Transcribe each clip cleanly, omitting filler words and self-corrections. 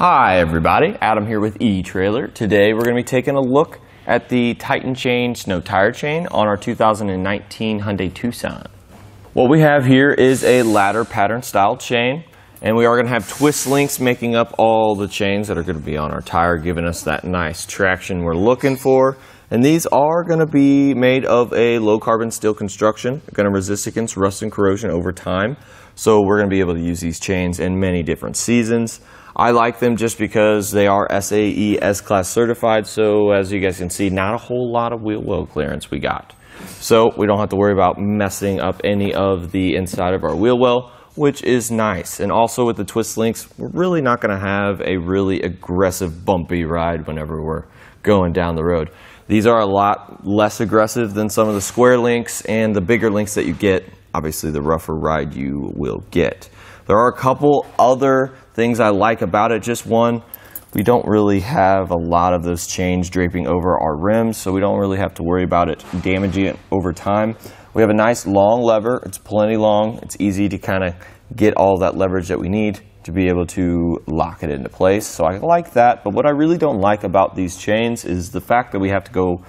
Hi everybody, Adam here with eTrailer. Today we're going to be taking a look at the Titan Chain Snow Tire Chain on our 2019 Hyundai Tucson. What we have here is a ladder pattern style chain, and we are going to have twist links making up all the chains that are going to be on our tire, giving us that nice traction we're looking for. And these are going to be made of a low carbon steel construction. They're going to resist against rust and corrosion over time. So we're going to be able to use these chains in many different seasons. I like them just because they are SAES Class certified, so as you guys can see, not a whole lot of wheel well clearance we got. So we don't have to worry about messing up any of the inside of our wheel well, which is nice. And also with the twist links, we're really not going to have a really aggressive bumpy ride whenever we're going down the road. These are a lot less aggressive than some of the square links and the bigger links that you get. Obviously, the rougher ride you will get. There are a couple other things I like about it. Just one, we don't really have a lot of those chains draping over our rims, so we don't really have to worry about it damaging it over time. We have a nice long lever. It's plenty long. It's easy to kind of get all that leverage that we need to be able to lock it into place. So I like that, but what I really don't like about these chains is the fact that we have to go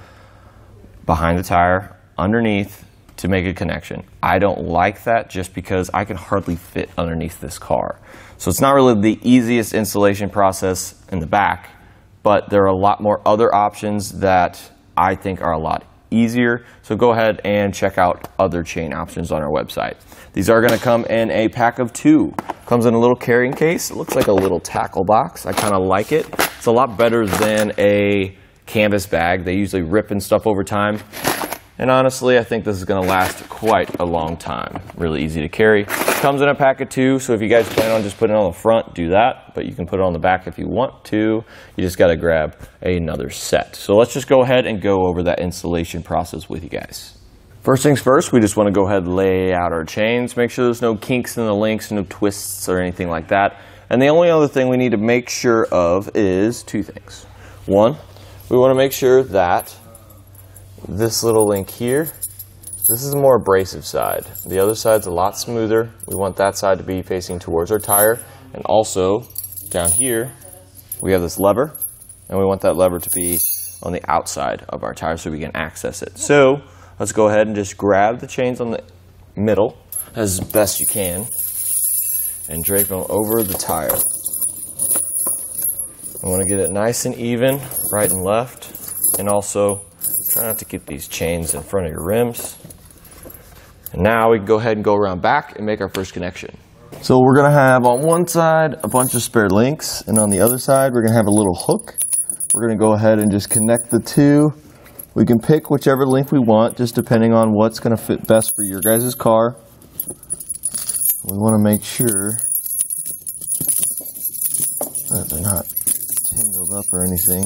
behind the tire, underneath, to make a connection. I don't like that just because I can hardly fit underneath this car. So it's not really the easiest installation process in the back, but there are a lot more other options that I think are a lot easier. So go ahead and check out other chain options on our website. These are going to come in a pack of 2. Comes in a little carrying case. It looks like a little tackle box. I kind of like it. It's a lot better than a canvas bag. They usually rip and stuff over time. And honestly, I think this is going to last quite a long time. Really easy to carry. Comes in a pack of 2, so if you guys plan on just putting it on the front, do that. But you can put it on the back if you want to. You just got to grab another set. So let's just go ahead and go over that installation process with you guys. First things first, we just want to go ahead and lay out our chains. Make sure there's no kinks in the links, no twists or anything like that. And the only other thing we need to make sure of is 2 things. One, we want to make sure that this little link here, this is a more abrasive side. The other side's a lot smoother. We want that side to be facing towards our tire. And also, down here, we have this lever, and we want that lever to be on the outside of our tire so we can access it. So, let's go ahead and just grab the chains on the middle as best you can and drape them over the tire. I want to get it nice and even, right and left, and also try not to get these chains in front of your rims. And now we can go ahead and go around back and make our first connection. So we're going to have on one side a bunch of spare links, and on the other side we're going to have a little hook. We're going to go ahead and just connect the 2. We can pick whichever link we want, just depending on what's going to fit best for your guys' car. We want to make sure that they're not tangled up or anything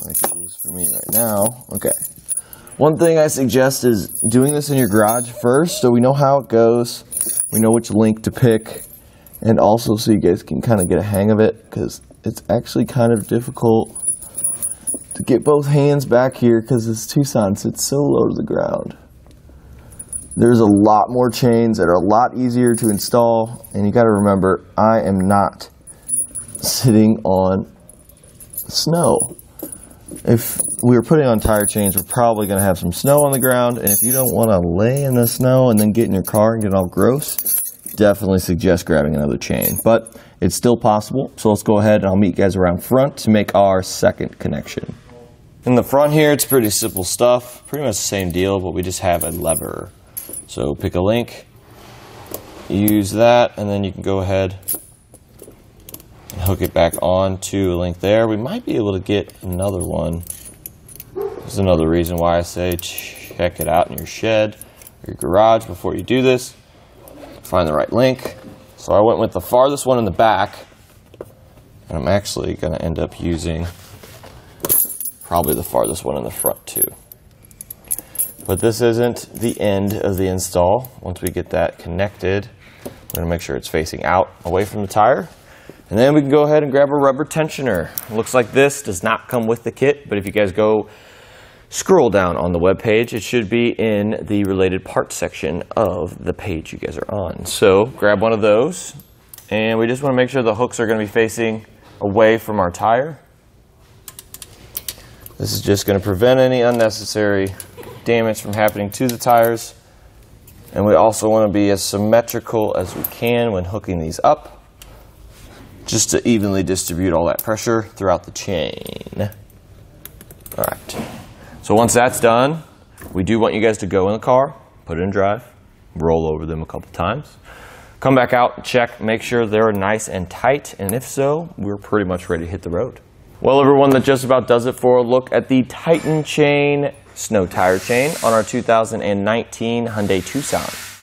like it is for me right now. Okay. One thing I suggest is doing this in your garage first so we know how it goes, we know which link to pick, and also so you guys can kind of get a hang of it, because it's actually kind of difficult to get both hands back here because this Tucson sits so low to the ground. There's a lot more chains that are a lot easier to install, and you got to remember, I am not sitting on snow. If we were putting on tire chains, we're probably going to have some snow on the ground, and if you don't want to lay in the snow and then get in your car and get all gross, definitely suggest grabbing another chain. But it's still possible, so let's go ahead and I'll meet you guys around front to make our second connection. In the front here, it's pretty simple stuff, pretty much the same deal, but we just have a lever. So pick a link, use that, and then you can go ahead and hook it back onto a link there. We might be able to get another one. There's another reason why I say check it out in your shed or your garage before you do this. Find the right link. So I went with the farthest one in the back, and I'm actually going to end up using probably the farthest one in the front too. But this isn't the end of the install. Once we get that connected, we're going to make sure it's facing out away from the tire. And then we can go ahead and grab a rubber tensioner. It looks like this. Does not come with the kit, but if you guys go scroll down on the web page, it should be in the related parts section of the page you guys are on. So grab one of those, and we just want to make sure the hooks are going to be facing away from our tire. This is just going to prevent any unnecessary damage from happening to the tires. And we also want to be as symmetrical as we can when hooking these up, just to evenly distribute all that pressure throughout the chain. All right. So once that's done, we do want you guys to go in the car, put it in drive, roll over them a couple times, come back out, check, make sure they're nice and tight, and if so, we're pretty much ready to hit the road. Well, everyone, that just about does it for a look at the Titan Chain snow tire chain on our 2019 Hyundai Tucson.